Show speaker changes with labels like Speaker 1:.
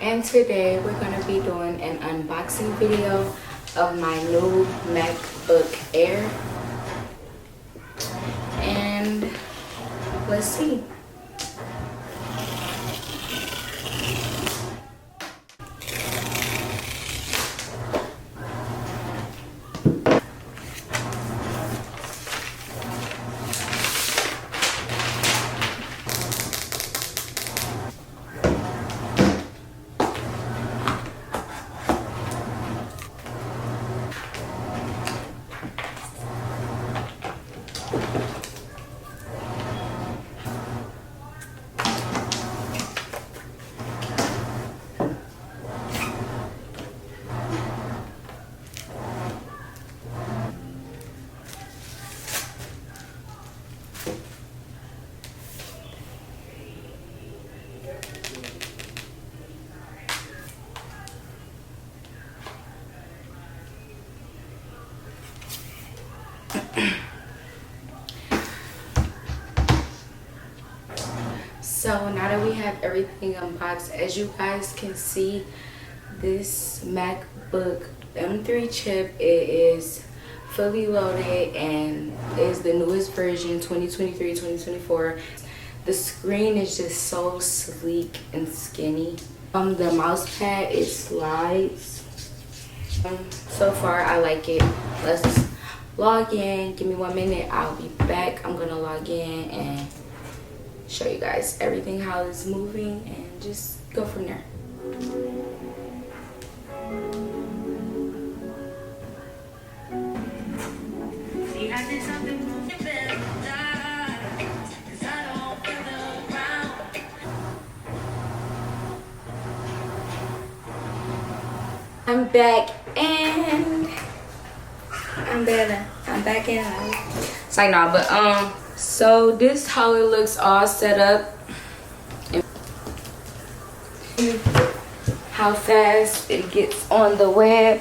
Speaker 1: And today we're going to be doing an unboxing video of my new MacBook Air. And let's see. So now that we have everything unboxed, as you guys can see, this MacBook M3 chip, it is fully loaded and is the newest version, 2023-2024. The screen is just so sleek and skinny. The mouse pad, it slides. So far I like it. Let's log in. Give me 1 minute, I'll be back. I'm gonna log in and show you guys everything, how it's moving, and just go from there. I'm back and I'm back in. It's like nah, but so this how it looks all set up. How fast it gets on the web.